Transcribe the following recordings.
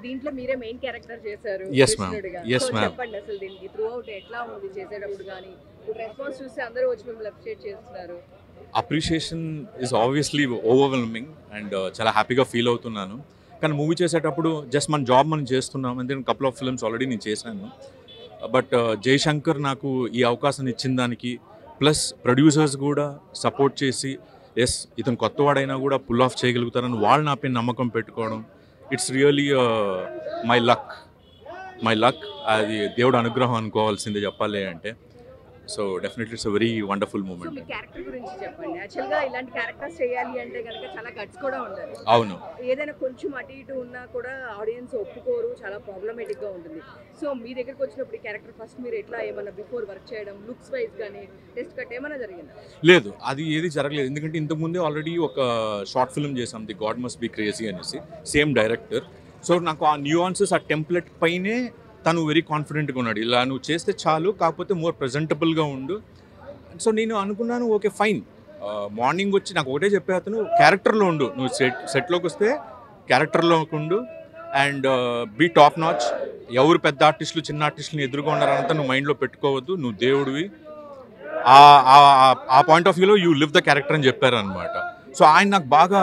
దీంట్లో మీరే main character చేశారు Yes, ma'am. కృష్ణుడిగా. Yes, So, ma'am. చెప్పండి అసలు దీనికి త్రూ అవుట్ ఎట్లా ఉంది చేసేటప్పుడు కానీ రెస్పాన్స్ చూస్తే అందరూ వచ్చి మిమ్మల్ని అప్రిషియేట్ చేస్తున్నారు. Appreciation is obviously overwhelming and చాలా హ్యాపీగా ఫీల్ అవుతున్నాను. కానీ మూవీ చేసేటప్పుడు జస్ట్ మన జాబ్ మనం చేస్తున్నాం. ఎందుకంటే కపుల్ ఆఫ్ ఫిల్మ్స్ ఆల్రెడీ నేను చేశాను. బట్ జయశంకర్ నాకు ఈ అవకాశం ఇచ్చిన దానికి ప్లస్ ప్రొడ్యూసర్స్ కూడా సపోర్ట్ చేసి ఎస్ ఇతను కొత్తవాడైనా కూడా పుల్ ఆఫ్ చేయగలుగుతారని వాళ్ళు నాపై నమ్మకం పెట్టుకోవడం ఇట్స్ రియలీ మై లక్. అది దేవుడు అనుగ్రహం అనుకోవాల్సిందే చెప్పాలి అంటే. So definitely it's a very wonderful so moment. మీ క్యారెక్టర్ గురించి చెప్పండి. యాక్చువల్గా ఇలాంటి క్యారెక్టర్స్ చేయాలి అంటే కనుక చాలా గట్స్ కూడా ఉండాలి. అవును, ఏదైనా కొంచెం అటు ఇటు ఉన్నా కూడా ఆడియన్స్ ఒప్పుకోరు, చాలా ప్రాబ్లమేటిక్ గా ఉంటుంది. సో మీ దగ్గరకు వచ్చినప్పుడు ఈ క్యారెక్టర్ ఫస్ట్ మీరు ఎట్లా ఏమన్నా బిఫోర్ వర్క్ చేయడం లుక్స్ వైజ్ కానీ టెస్ట్ కట్ ఏమైనా జరిగిందా? లేదు, అది ఏది జరగలేదు. ఎందుకంటే ఇంతకుముందే ఆల్రెడీ ఒక షార్ట్ ఫిల్మ్ చేసాం, the God must be crazy అనేసి, సేమ్ డైరెక్టర్. సో నాకు ఆ న్యూఆన్సెస్ ఆ టెంప్లెట్ పైనే తను వెరీ కాన్ఫిడెంట్గా ఉన్నాడు, ఇలా నువ్వు చేస్తే చాలు, కాకపోతే మోర్ ప్రజెంటబుల్గా ఉండు. సో నేను అనుకున్నాను ఓకే ఫైన్. మార్నింగ్ వచ్చి నాకు ఒకటే చెప్పే అతను, క్యారెక్టర్లో ఉండు, నువ్వు సెట్లోకి వస్తే క్యారెక్టర్లోకి ఉండు అండ్ బీ టాప్ నాచ్. ఎవరు పెద్ద ఆర్టిస్టులు చిన్న ఆర్టిస్టులను ఎదురుగా ఉన్నారంతా నువ్వు మైండ్లో పెట్టుకోవద్దు, నువ్వు దేవుడివి, ఆ పాయింట్ ఆఫ్ వ్యూలో యూ లివ్ ద క్యారెక్టర్ అని చెప్పారనమాట. సో ఆయన నాకు బాగా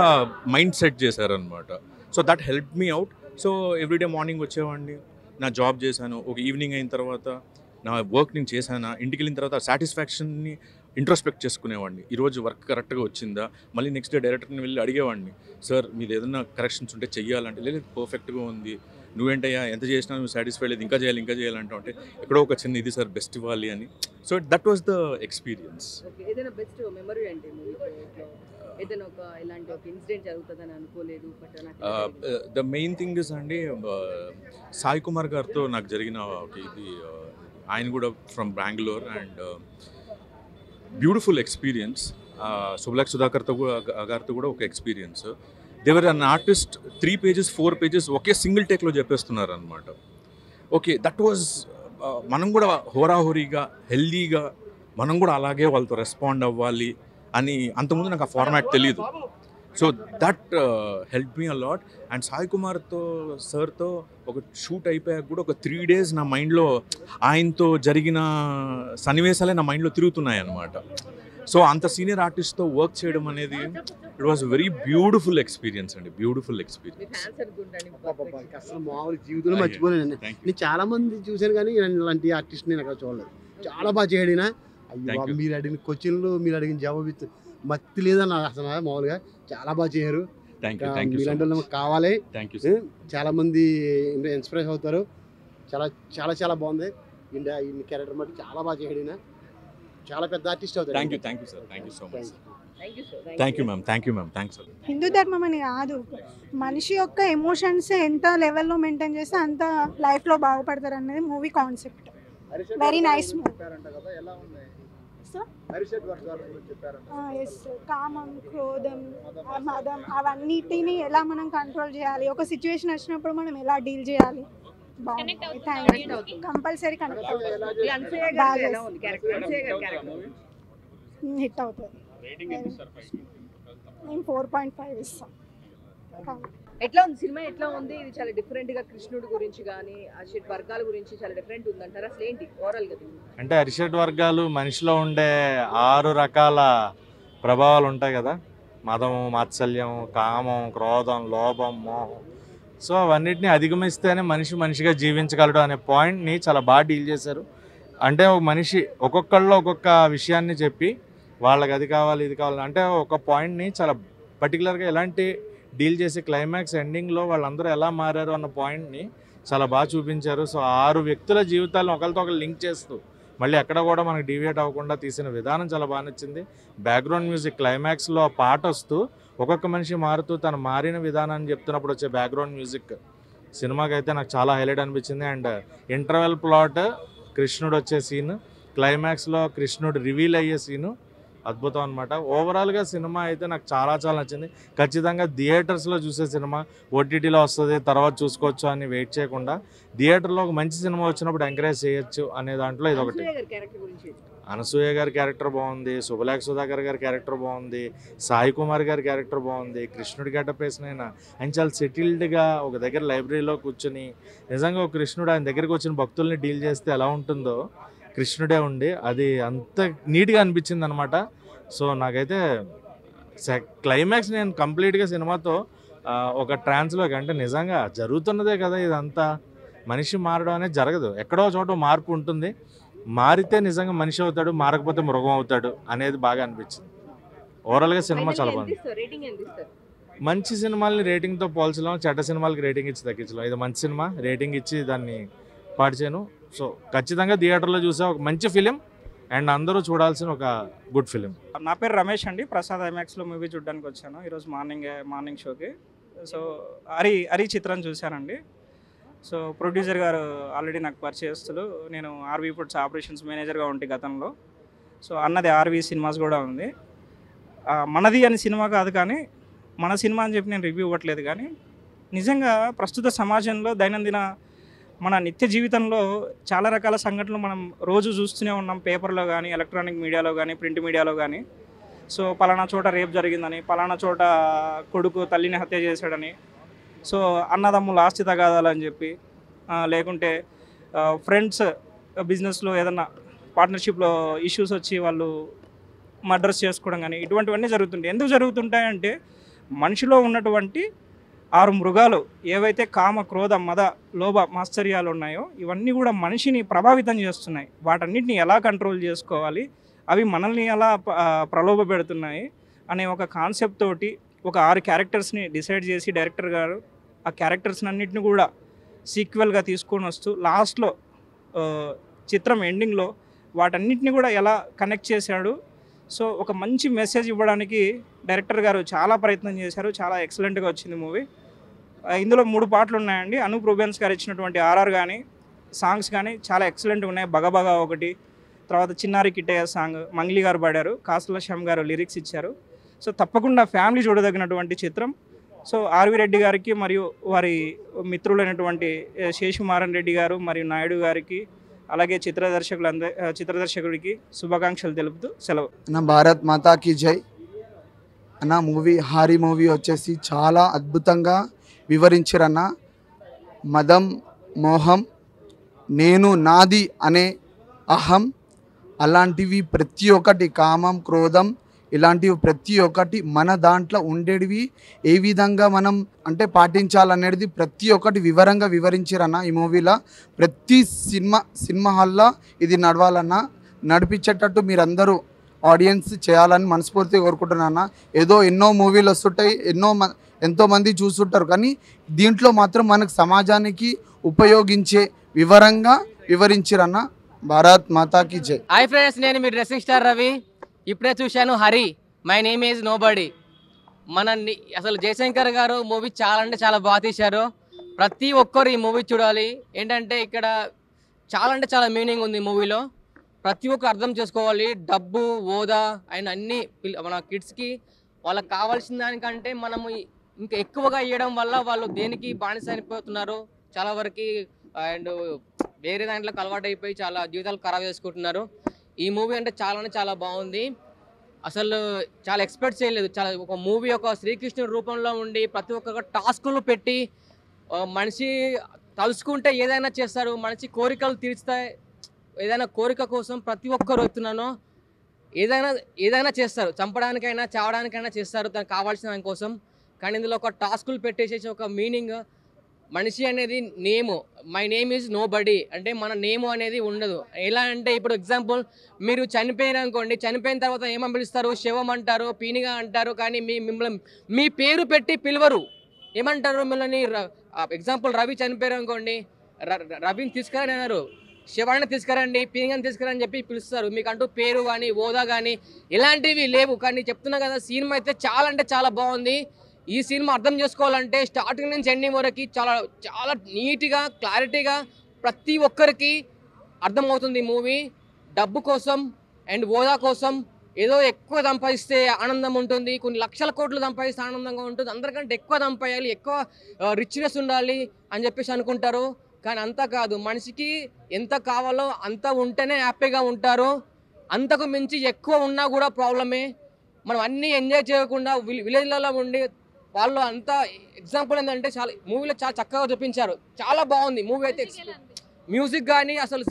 మైండ్ సెట్ చేశారనమాట. So that help me out. So everyday morning వచ్చేవాడిని, నా జాబ్ చేశాను, ఒక ఈవినింగ్ అయిన తర్వాత నా వర్క్ నేను చేశాను, ఇంటికి వెళ్ళిన తర్వాత సాటిస్ఫాక్షన్ని ఇంట్రోస్పెక్ట్ చేసుకునేవాడిని. ఈరోజు వర్క్ కరెక్ట్గా వచ్చిందా, మళ్ళీ నెక్స్ట్ డే డైరెక్టర్ని వెళ్ళి అడిగేవాడిని, సార్ మీది ఏదైనా కరెక్షన్స్ ఉంటే చెయ్యాలంటే, లేదు పర్ఫెక్ట్గా ఉంది, నువ్వేంటయ్యా ఎంత చేసినా నువ్వు సాటిస్ఫై లేదు, ఇంకా చేయాలంటే అంటే ఎక్కడో ఒక చిన్న ఇది సార్ బెస్ట్ ఇవ్వాలి అని. So that was the experience. ఏదైనా బెస్ట్ మెమరీ అంటే ఏదైనా ఒక ఇలాంటి ఒక ఇన్సిడెంట్ జరుగుతుందని అనుకోలేదు, but the main thing is అండి, సాయి కుమార్ గారితో నాకు జరిగిన ఒక ఇది, ఆయన కూడా from Bengaluru and beautiful experience. సుబ్లాక్ సుధాకర్తో గారితో కూడా ఒక ఎక్స్పీరియన్స్. దేవర్ అన్ ఆర్టిస్ట్ 3 pages 4 pages ఒకే సింగిల్ టేక్లో చెప్పేస్తున్నారు అనమాట. ఓకే దట్ వాజ్, మనం కూడా హోరాహోరీగా హెల్దీగా మనం కూడా అలాగే వాళ్ళతో రెస్పాండ్ అవ్వాలి అని. అంతకుముందు నాకు ఆ ఫార్మాట్ తెలియదు. So that help me a lot. And Sai కుమార్తో సార్తో ఒక షూట్ అయిపోయాక కూడా ఒక 3 days నా మైండ్లో ఆయనతో జరిగిన సన్నివేశాలే నా మైండ్లో తిరుగుతున్నాయి అన్నమాట. సో అంత సీనియర్ ఆర్టిస్ట్తో వర్క్ చేయడం అనేది it was very beautiful experience అండి, బ్యూటిఫుల్ ఎక్స్పీరియన్స్. అసలు మామూలు జీవితంలో మర్చిపోలేనండి. నేను చాలా మంది చూశాను కానీ ఇలాంటి ఆర్టిస్ట్ నేను అక్కడ చూడలేదు. చాలా బాగా చేయడినా. అయ్యో మీరు అడిగిన క్వశ్చన్లు, మీరు అడిగిన జవాబు మత్తి లేదన్న అసలు మామూలుగా చాలా బాగా చేయరు. మీలాంటి వాళ్ళు కావాలి. చాలా మంది ఇన్స్పైర్ అవుతారు. చాలా చాలా చాలా బాగుంది. ఇండియా ఈ క్యారెక్టర్ మట్టి చాలా బాగా చేయడినా, చాలా పెద్ద ఆర్టిస్ట్ అవుతారు. Thank you sir, thank you so much. Thank you ma'am, thanks. Hindu ధర్మం అని కాదు, మనిషి యొక్క ఎమోషన్స్ ఎంత లెవెల్లో మెయింటైన్ చేస్తే అంత లైఫ్లో బాగుపడతారు అనేది movie concept. Very nice movie. కామం, క్రోధం, మదం అవన్నిటిని ఎలా మనం కంట్రోల్ చేయాలి, ఒక సిచ్యువేషన్ వచ్చినప్పుడు మనం ఎలా డీల్ చేయాలి, కంపల్సరీ కనెక్ట్ హిట్ అవుతుంది. నేను 4.5 ఇస్తాను. ఎట్లా ఉంది సినిమా, ఎట్లా ఉంది? ఇది చాలా డిఫరెంట్ గా కృష్ణుడి గురించి కానీ ఆ షెడ్ వర్గాల గురించి చాలా డిఫరెంట్ ఉందంటారు. అసలు ఏంటి ఓవరాల్ గా? అంటే అరిషడ్ వర్గాలు మనిషిలో ఉండే 6 రకాల ప్రభావాలు ఉంటాయి కదా, మదము, మాత్సల్యం, కామం, క్రోధం, లోభం, మోహం. సో అవన్నిటిని అధిగమిస్తేనే మనిషి మనిషిగా జీవించగలడు అనే పాయింట్ని చాలా బాగా డీల్ చేశారు. అంటే ఒక మనిషి ఒక్కొక్కళ్ళు ఒక్కొక్క విషయాన్ని చెప్పి వాళ్ళకి అది కావాలి ఇది కావాలి అంటే ఒక పాయింట్ని చాలా పర్టికులర్గా ఎలాంటి డీల్ చేసి క్లైమాక్స్ ఎండింగ్లో వాళ్ళందరూ ఎలా మారారు అన్న పాయింట్ని చాలా బాగా చూపించారు. సో 6 వ్యక్తుల జీవితాలను ఒకరితో ఒకరు లింక్ చేస్తూ మళ్ళీ ఎక్కడ కూడా మనకు డీవియేట్ అవ్వకుండా తీసిన విధానం చాలా బాగా నచ్చింది. బ్యాక్గ్రౌండ్ మ్యూజిక్ క్లైమాక్స్లో పాట వస్తూ ఒక్కొక్క మనిషి మారుతూ తను మారిన విధానాన్ని చెప్తున్నప్పుడు వచ్చే బ్యాక్గ్రౌండ్ మ్యూజిక్ సినిమాకి అయితే నాకు చాలా హైలైట్ అనిపించింది. అండ్ ఇంటర్వెల్ ప్లాట్, కృష్ణుడు వచ్చే సీన్, క్లైమాక్స్లో కృష్ణుడు రివీల్ అయ్యే సీను, అద్భుతం అనమాట. ఓవరాల్గా సినిమా అయితే నాకు చాలా చాలా నచ్చింది. ఖచ్చితంగా థియేటర్స్లో చూసే సినిమా ఓటీటీలో వస్తుంది తర్వాత చూసుకోవచ్చు అని వెయిట్ చేయకుండా థియేటర్లో ఒక మంచి సినిమా వచ్చినప్పుడు ఎంకరేజ్ చేయొచ్చు అనే దాంట్లో ఇది ఒకటి. అనసూయ గారి క్యారెక్టర్ బాగుంది, శుభలేఖ సుధాకర్ గారి క్యారెక్టర్ బాగుంది, సాయి కుమార్ గారి క్యారెక్టర్ బాగుంది, కృష్ణుడి గెటప్ వేసిన ఆయన చాలా సెటిల్డ్గా ఒక దగ్గర లైబ్రరీలో కూర్చొని నిజంగా ఒక కృష్ణుడు ఆయన దగ్గరికి వచ్చిన భక్తుల్ని డీల్ చేస్తే ఎలా ఉంటుందో కృష్ణుడే ఉండి అది అంత నీట్గా అనిపించింది అనమాట. సో నాకైతే క్లైమాక్స్ నేను కంప్లీట్గా సినిమాతో ఒక ట్రాన్స్లోకి, అంటే నిజంగా జరుగుతున్నదే కదా ఇదంతా, మనిషి మారడం అనేది జరగదు, ఎక్కడో చోట మార్పు ఉంటుంది, మారితే నిజంగా మనిషి అవుతాడు, మారకపోతే మృగం అవుతాడు అనేది బాగా అనిపించింది. ఓవరాల్గా సినిమా చాలా బాగుంది. మంచి సినిమాలని రేటింగ్తో పోల్చలేం, చెడ్డ సినిమాలకి రేటింగ్ ఇచ్చి తగ్గించలేం. ఇది మంచి సినిమా, రేటింగ్ ఇచ్చి దాన్ని పాడిచాను. సో ఖచ్చితంగా థియేటర్లో చూసే ఒక మంచి ఫిలిం అండ్ అందరూ చూడాల్సిన ఒక గుడ్ ఫిలిం. నా పేరు రమేష్ అండి. ప్రసాద్ ఐమాక్స్లో మూవీ చూడడానికి వచ్చాను ఈరోజు మార్నింగ్ షోకి. సో హరి చిత్రం చూశానండి. సో ప్రొడ్యూసర్ గారు ఆల్రెడీ నాకు పరిచయస్తులు. నేను ఆర్వీ ఫుడ్స్ ఆపరేషన్స్ మేనేజర్గా ఉంటే గతంలో. సో అన్నది ఆర్వీ సినిమాస్ కూడా ఉంది. మనది అని సినిమా కాదు కానీ మన సినిమా అని చెప్పి నేను రివ్యూ ఇవ్వట్లేదు, కానీ నిజంగా ప్రస్తుత సమాజంలో దైనందిన మన నిత్య జీవితంలో చాలా రకాల సంఘటనలు మనం రోజు చూస్తూనే ఉన్నాం, పేపర్లో కానీ ఎలక్ట్రానిక్ మీడియాలో కానీ ప్రింట్ మీడియాలో కానీ. సో పలానా చోట రేప్ జరిగిందని, పలానా చోట కొడుకు తల్లిని హత్య చేశాడని, సో అన్నదమ్ములు ఆస్తి తగాదాలని చెప్పి, లేకుంటే ఫ్రెండ్స్ బిజినెస్లో ఏదన్నా పార్ట్నర్షిప్లో ఇష్యూస్ వచ్చి వాళ్ళు మర్డర్స్ చేసుకోవడం కానీ ఇటువంటివన్నీ జరుగుతుంటాయి. ఎందుకు జరుగుతుంటాయంటే మనిషిలో ఉన్నటువంటి 6 మృగాలు ఏవైతే కామ క్రోధ మద లోభ మాత్సర్యాలు ఉన్నాయో ఇవన్నీ కూడా మనిషిని ప్రభావితం చేస్తున్నాయి. వాటన్నిటిని ఎలా కంట్రోల్ చేసుకోవాలి, అవి మనల్ని ఎలా ప్రలోభ పెడుతున్నాయి అనే ఒక కాన్సెప్ట్ తోటి ఒక 6 క్యారెక్టర్స్ని డిసైడ్ చేసి డైరెక్టర్ గారు ఆ క్యారెక్టర్స్ని అన్నింటిని కూడా సీక్వెల్గా తీసుకొని వస్తూ లాస్ట్లో చిత్రం ఎండింగ్లో వాటన్నిటిని కూడా ఎలా కనెక్ట్ చేశాడు. సో ఒక మంచి మెసేజ్ ఇవ్వడానికి డైరెక్టర్ గారు చాలా ప్రయత్నం చేశారు. చాలా ఎక్సలెంట్గా వచ్చింది మూవీ. ఇందులో 3 పాటలు ఉన్నాయండి. అనూప్ రూబెన్స్ గారు ఇచ్చినటువంటి ఆర్ఆర్ కానీ సాంగ్స్ కానీ చాలా ఎక్సలెంట్గా ఉన్నాయి. బగబగా ఒకటి, తర్వాత చిన్నారి కిట్టయ్య సాంగ్ మంగ్లీ గారు పాడారు, కాసుల శ్యామ్ గారు లిరిక్స్ ఇచ్చారు. సో తప్పకుండా ఫ్యామిలీ చూడదగినటువంటి చిత్రం. సో ఆర్వి రెడ్డి గారికి మరియు వారి మిత్రులైనటువంటి శేషుమారన్ రెడ్డి గారు మరియు నాయుడు గారికి అలాగే చిత్రదర్శకుడికి శుభాకాంక్షలు తెలుపుతూ సెలవు. నా భారత్ మాతాకి జై. అన్న హారీ మూవీ వచ్చేసి చాలా అద్భుతంగా వివరించారన్న. మదం మోహం నేను నాది అనే అహం అలాంటివి ప్రతి ఒక్కటి, కామం క్రోధం ఇలాంటివి ప్రతి ఒక్కటి మన దాంట్లో ఉండేటివి ఏ విధంగా మనం అంటే పాటించాలనేది ప్రతి ఒక్కటి వివరంగా వివరించారన్న. ఈ మూవీలో ప్రతి సినిమా హాల్లో ఇది నడవాలన్నా, నడిపించేటట్టు మీరందరూ ఆడియన్స్ చేయాలని మనస్ఫూర్తిగా కోరుకుంటున్నాను. ఏదో ఎన్నో మూవీలు వస్తుంటాయి, ఎంతోమంది చూస్తుంటారు, కానీ దీంట్లో మాత్రం మనకు సమాజానికి ఉపయోగించే వివరంగా వివరించారన్న. భారత్ మాతాకి జై. హాయ్ ఫ్రెండ్స్, నేను మీ డ్రెస్సింగ్ స్టార్ రవి. ఇప్పుడే చూశాను Hari, my name is nobody. అసలు జయశంకర్ గారు మూవీ చాలా అంటే చాలా బాగా తీశారు. ప్రతి ఒక్కరు ఈ మూవీ చూడాలి. ఏంటంటే ఇక్కడ చాలా అంటే చాలా మీనింగ్ ఉంది మూవీలో. ప్రతి ఒక్కరు అర్థం చేసుకోవాలి. డబ్బు హోదా అండ్ అన్నీ మన కిడ్స్కి వాళ్ళకి కావాల్సిన దానికంటే మనము ఇంకా ఎక్కువగా ఇవ్వడం వల్ల వాళ్ళు దేనికి బానిస అయిపోతున్నారు చాలా వరకు, అండ్ వేరే దాంట్లోకి అలవాటు అయిపోయి చాలా జీవితాలు ఖరాబ్ చేసుకుంటున్నారు. ఈ మూవీ అంటే చాలా బాగుంది. అసలు చాలా ఎక్స్పెక్ట్ చేయలేదు. చాలా ఒక మూవీ ఒక శ్రీకృష్ణుడి రూపంలో ఉండి ప్రతి ఒక్క టాస్కులు పెట్టి మనిషి తలుచుకుంటే ఏదైనా చేస్తారు, మనిషి కోరికలు తీర్చుతాయి. ఏదైనా కోరిక కోసం ప్రతి ఒక్కరు వస్తున్నానో ఏదైనా చేస్తారు, చంపడానికైనా చావడానికైనా చేస్తారు తనకు కావాల్సిన దానికోసం. కానీ ఇందులో ఒక టాస్కులు పెట్టేసేసి ఒక మీనింగ్, మనిషి అనేది name, my name is nobody అంటే మన నేము అనేది ఉండదు. ఎలా అంటే ఇప్పుడు ఎగ్జాంపుల్ మీరు చనిపోయిన అనుకోండి, చనిపోయిన తర్వాత ఏమని పిలుస్తారు, శవం అంటారు, పీనిగా అంటారు, కానీ మిమ్మల్ని మీ పేరు పెట్టి పిలవరు. ఏమంటారు మిమ్మల్ని? ఎగ్జాంపుల్ రవి చనిపోయారు అనుకోండి, రవిని తీసుకురని అన్నారు, శవాన్ని తీసుకురండి, పీనిగాని తీసుకురని చెప్పి పిలుస్తారు. మీకంటూ పేరు కానీ హోదా కానీ ఇలాంటివి లేవు. కానీ చెప్తున్నా కదా, సినిమా అయితే చాలా అంటే చాలా బాగుంది. ఈ సినిమా అర్థం చేసుకోవాలంటే స్టార్టింగ్ నుంచి ఎండింగ్ వరకు చాలా నీట్గా క్లారిటీగా ప్రతి ఒక్కరికి అర్థమవుతుంది. మూవీ డబ్బు కోసం అండ్ హోదా కోసం ఏదో ఎక్కువ సంపాదిస్తే ఆనందం ఉంటుంది, కొన్ని లక్షల కోట్లు సంపాదిస్తే ఆనందంగా ఉంటుంది, అందరికంటే ఎక్కువ సంపాదించాలి, ఎక్కువ రిచ్నెస్ ఉండాలి అని చెప్పేసి అనుకుంటారు. కానీ అంతా కాదు, మనిషికి ఎంత కావాలో అంత ఉంటేనే హ్యాపీగా ఉంటారు. అంతకు మించి ఎక్కువ ఉన్నా కూడా ప్రాబ్లమే. మనం అన్నీ ఎంజాయ్ చేయకుండా విలేజ్లలో ఉండి వాళ్ళు అంతా ఎగ్జాంపుల్ ఏంటంటే చాలా మూవీలో చాలా చక్కగా చూపించారు. చాలా బాగుంది మూవీ అయితే. మ్యూజిక్ కానీ అసలు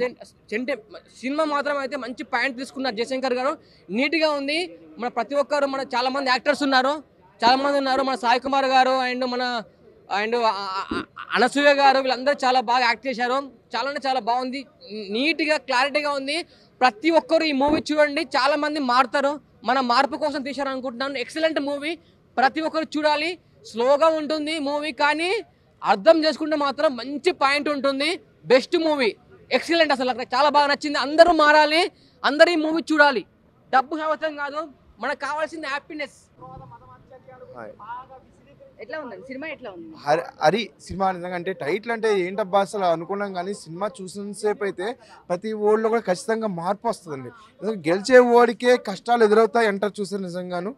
సినిమా మాత్రం అయితే మంచి పాయింట్ తీసుకున్నారు జయశంకర్ గారు. నీట్గా ఉంది. మన ప్రతి ఒక్కరు మన చాలామంది యాక్టర్స్ ఉన్నారు, చాలామంది ఉన్నారు. మన సాయి కుమార్ గారు అండ్ అనసూయ గారు వీళ్ళందరూ చాలా బాగా యాక్ట్ చేశారు. చాలా బాగుంది, నీట్గా క్లారిటీగా ఉంది. ప్రతి ఒక్కరు ఈ మూవీ చూడండి, చాలామంది మారుతారు. మన మార్పు కోసం తీశారు అనుకుంటున్నాను. ఎక్సలెంట్ మూవీ, ప్రతి ఒక్కరు చూడాలి. స్లోగా ఉంటుంది మూవీ, కానీ అర్థం చేసుకుంటే మాత్రం మంచి పాయింట్ ఉంటుంది. Best movie, excellent. అసలు నాకు చాలా బాగా నచ్చింది. అందరూ మారాలి, అందరూ ఈ మూవీ చూడాలి. డబ్బు అవసరం కాదు, మనకు కావాల్సింది హ్యాపీనెస్. ఎట్లా ఉందండి సినిమా? ఎట్లా ఉంది హరి సినిమా? నిజంగా అంటే టైటిల్ అంటే ఏంటబ్బా అసలు అనుకున్నాం, కానీ సినిమా చూసినంతసేపు అయితే ప్రతి ఓడిలో కూడా ఖచ్చితంగా మార్పు వస్తుందండి. గెలిచే ఓడికే కష్టాలు ఎదురవుతాయి అంటారు చూసారు. నిజంగాను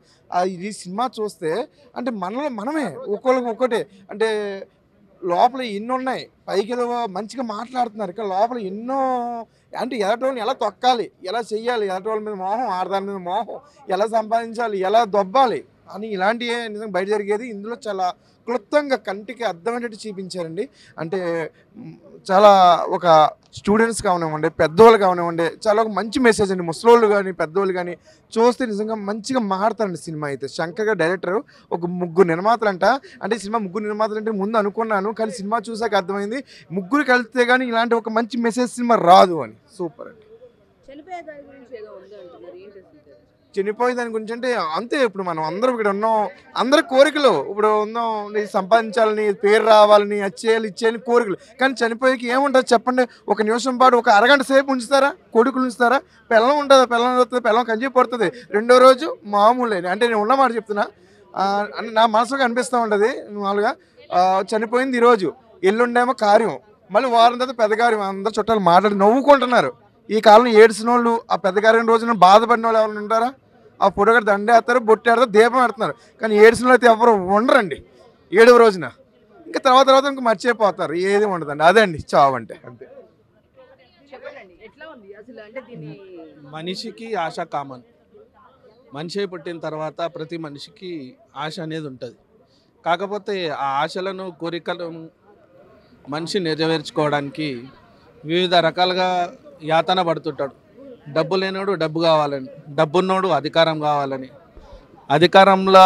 ఈ సినిమా చూస్తే అంటే మనలో మనమే ఒక్కొక్కరికి ఒక్కటే అంటే లోపల ఎన్ని ఉన్నాయి. పైకి ఏదో మంచిగా మాట్లాడుతున్నారు, ఇక్కడ లోపల ఎన్నో అంటే ఎదటోళ్ళని ఎలా తొక్కాలి, ఎలా చెయ్యాలి, ఎదటోళ్ళ మీద మోహం, ఆడదాని మీద మోహం, ఎలా సంపాదించాలి, ఎలా దొబ్బాలి అని ఇలాంటివే నిజంగా బయట జరిగేది. ఇందులో చాలా క్లుప్తంగా కంటికి అర్థమయ్యేటట్టు చూపించారండి. అంటే చాలా ఒక స్టూడెంట్స్ కావనివ్వండి, పెద్దవాళ్ళు కావనివ్వండి, చాలా ఒక మంచి మెసేజ్ అండి. ముసలోళ్ళు కానీ పెద్దవాళ్ళు కానీ చూస్తే నిజంగా మంచిగా మారుతారండి సినిమా అయితే. శంకర్ గారు డైరెక్టర్, ఒక 3 నిర్మాతలు అంట. అంటే సినిమా 3 నిర్మాతలు అంటే ముందు అనుకున్నాను, కానీ సినిమా చూసాక అర్థమైంది 3 కలిస్తే కానీ ఇలాంటి ఒక మంచి మెసేజ్ సినిమా రాదు అని. సూపర్ అండి. చనిపోయే దాని గురించి అంటే అంతే. ఇప్పుడు మనం అందరం ఇక్కడ ఉన్నాం, అందరి కోరికలు ఇప్పుడు ఉన్నాం, సంపాదించాలని, పేరు రావాలని, అచ్చేయాలి ఇచ్చేయాలని కోరికలు. కానీ చనిపోయేకి ఏముంటుంది చెప్పండి? ఒక నిమిషం పాటు ఒక అరగంట సేపు ఉంచుతారా? కొడుకులు ఉంచుతారా? పిల్లం ఉంటుంది, పిల్లం వస్తుంది, పిల్లం కంచి పడుతుంది. రెండో రోజు మామూలే. అంటే నేను ఉన్నమాట చెప్తున్నా, అంటే నా మనసులో అనిపిస్తూ ఉంటుంది మామూలుగా. చనిపోయింది ఈరోజు, ఎల్లుండేమో కార్యం, మళ్ళీ వారం తర్వాత పెద్ద కార్యం. అందరు చుట్టాలు మాట్లాడి నవ్వుకుంటున్నారు. ఈ కాలంలో ఏడ్చిన వాళ్ళు, ఆ పెద్ద కార్యం రోజున బాధపడిన వాళ్ళు ఎవరైనా ఉంటారా? ఆ ఫోటోగా దండేస్తారు, బొట్టేస్తారు, దీపం పెడుతున్నారు. కానీ ఏడ్చిన అయితే ఎవరు ఉండరండి 7వ రోజున. ఇంకా తర్వాత ఇంకా మర్చిపోతారు, ఏది ఉండదండి. అదే అండి చావు అంటే. అంతే. మనిషికి ఆశ కామన్. మనిషి పుట్టిన తర్వాత ప్రతి మనిషికి ఆశ అనేది ఉంటుంది. కాకపోతే ఆ ఆశలను, కోరికలను మనిషి నెరవేర్చుకోవడానికి వివిధ రకాలుగా యాతన పడుతుంటాడు. డబ్బు లేనోడు డబ్బు కావాలని, డబ్బున్నోడు అధికారం కావాలని. అధికారంలో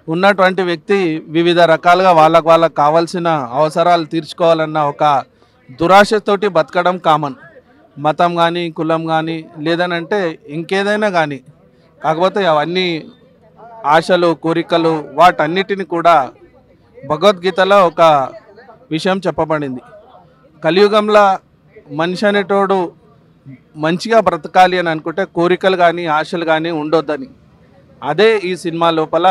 ఉన్నటువంటి వ్యక్తి వివిధ రకాలుగా వాళ్ళకు కావాల్సిన అవసరాలు తీర్చుకోవాలన్న ఒక దురాశతోటి బతకడం కామన్. మతం కానీ, కులం కానీ, లేదనంటే ఇంకేదైనా కానీ. కాకపోతే అవన్నీ ఆశలు, కోరికలు, వాటన్నిటిని కూడా భగవద్గీతలో ఒక విషయం చెప్పబడింది. కలియుగంలో మనిషి అనేటోడు మంచిగా బ్రతకాలి అని అనుకుంటే కోరికలు కానీ, ఆశలు కానీ ఉండొద్దని. అదే ఈ సినిమా లోపల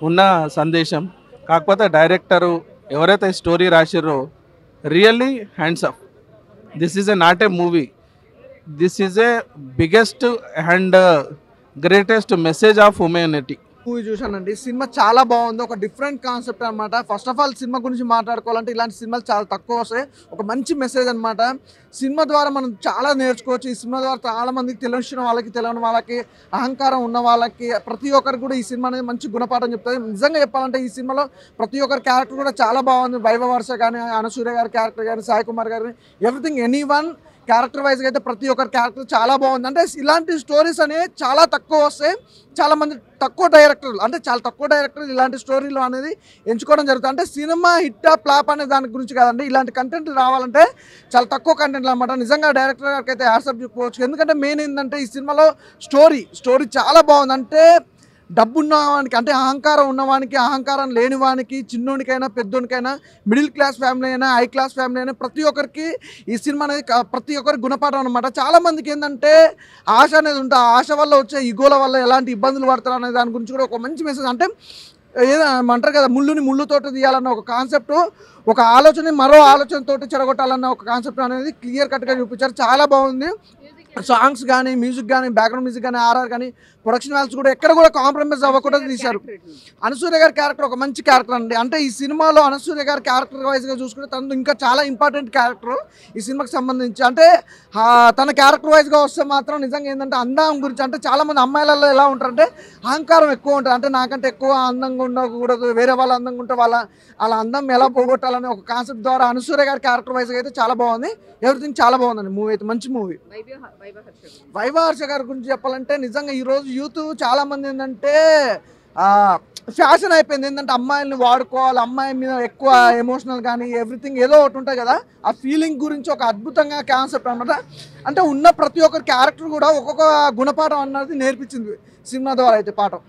ఉన్న సందేశం. కాకపోతే డైరెక్టరు ఎవరైతే స్టోరీ రాసిర్రో really hands up. This is not a movie, this is a biggest and greatest message of humanity. Movie చూశానండి. సినిమా చాలా బాగుంది. ఒక డిఫరెంట్ కాన్సెప్ట్ అనమాట. ఫస్ట్ ఆఫ్ ఆల్ సినిమా గురించి మాట్లాడుకోవాలంటే ఇలాంటి సినిమాలు చాలా తక్కువ వస్తాయి. ఒక మంచి మెసేజ్ అనమాట. సినిమా ద్వారా మనం చాలా నేర్చుకోవచ్చు. ఈ సినిమా ద్వారా చాలా మందికి తెలిసిన వాళ్ళకి, తెలియని వాళ్ళకి, అహంకారం ఉన్న వాళ్ళకి, ప్రతి ఒక్కరికి కూడా ఈ సినిమా అనేది మంచి గుణపాఠం చెప్తుంది. నిజంగా చెప్పాలంటే ఈ సినిమాలో ప్రతి ఒక్కరి క్యారెక్టర్ కూడా చాలా బాగుంది. వైభవ వర్ష కానీ, అనసూయ గారి క్యారెక్టర్ కానీ, సాయి కుమార్ గారి, ఎవ్రీథింగ్ ఎనీవన్ క్యారెక్టర్ వైజ్గా అయితే ప్రతి ఒక్కరి క్యారెక్టర్ చాలా బాగుంది. అంటే ఇలాంటి స్టోరీస్ అనేవి చాలా తక్కువ వస్తాయి. చాలామంది తక్కువ డైరెక్టర్లు ఇలాంటి స్టోరీలు అనేది ఎంచుకోవడం జరుగుతుంది. అంటే సినిమా హిట్ ఫ్లాప్ అనే దాని గురించి కాదండి. ఇలాంటి కంటెంట్ రావాలంటే చాలా తక్కువ కంటెంట్లు అనమాట. నిజంగా డైరెక్టర్ గారికి అయితే హ్యాట్స్ ఆఫ్ చెప్పుకోవచ్చు. ఎందుకంటే మెయిన్ ఏంటంటే ఈ సినిమాలో స్టోరీ చాలా బాగుంది. అంటే డబ్బు ఉన్నవానికి, అంటే అహంకారం ఉన్నవానికి, అహంకారం లేనివానికి, చిన్నోనికైనా పెద్దోనికైనా, మిడిల్ క్లాస్ ఫ్యామిలీ అయినా, హై క్లాస్ ఫ్యామిలీ అయినా, ప్రతి ఒక్కరికి ఈ సినిమా అనేది ప్రతి ఒక్కరికి గుణపాఠం అనమాట. చాలామందికి ఏంటంటే ఆశ అనేది ఉంటుంది. ఆ ఆశ వల్ల వచ్చే ఈగోల వల్ల ఎలాంటి ఇబ్బందులు పడతారు అనే దాని గురించి కూడా ఒక మంచి మెసేజ్. అంటే ఏదో అంటారు కదా, ముళ్ళుని ముళ్ళుతోటి తీయాలన్న ఒక కాన్సెప్ట్, ఒక ఆలోచన మరో ఆలోచనతోటి చెడగొట్టాలన్న ఒక కాన్సెప్ట్ అనేది క్లియర్ కట్గా చూపించారు. చాలా బాగుంది. సాంగ్స్ కానీ మ్యూజిక్ కానీ బ్యాక్గ్రౌండ్ మ్యూజిక్ కానీ ఆర్ఆర్ కానీ ప్రొడక్షన్ వాల్యూస్ కూడా ఎక్కడ కూడా కాంప్రమైజ్ అవ్వకుండా తీశారు. అనసూయ గారి క్యారెక్టర్ ఒక మంచి క్యారెక్టర్ అండి. అంటే ఈ సినిమాలో అనసూయ గారి క్యారెక్టర్ వైజ్గా చూసుకుంటే తను ఇంకా చాలా ఇంపార్టెంట్ క్యారెక్టర్ ఈ సినిమాకి సంబంధించి. అంటే తన క్యారెక్టర్ వైజ్గా వస్తే మాత్రం నిజంగా ఏంటంటే అందం గురించి, అంటే చాలామంది అమ్మాయిలలో ఎలా ఉంటారంటే అహంకారం ఎక్కువ ఉంటుంది. అంటే నాకంటే ఎక్కువ అందంగా ఉండకూడదు, వేరే వాళ్ళ అందంగా ఉంటే వాళ్ళ అందం ఎలా పోగొట్టాలనే ఒక కాన్సెప్ట్ ద్వారా అనసూయ గారి క్యారెక్టర్ వైజ్గా అయితే చాలా బాగుంది. ఎవ్రీథింగ్ చాలా బాగుందండి. మూవీ అయితే మంచి మూవీ. వైభవ హర్ష గారి గురించి చెప్పాలంటే నిజంగా ఈరోజు యూత్ చాలా మంది ఏంటంటే ఫ్యాషన్ అయిపోయింది. ఏంటంటే అమ్మాయిల్ని వాడుకోవాలి, అమ్మాయి మీద ఎక్కువ ఎమోషనల్ కానీ ఎవ్రీథింగ్ ఏదో ఒకటి ఉంటుంది కదా, ఆ ఫీలింగ్ గురించి ఒక అద్భుతంగా కాన్సెప్ట్ అనమాట. అంటే ఉన్న ప్రతి ఒక్కరి క్యారెక్టర్ కూడా ఒక్కొక్క గుణపాఠం అన్నది నేర్పించింది సినిమా ద్వారా అయితే పాఠం.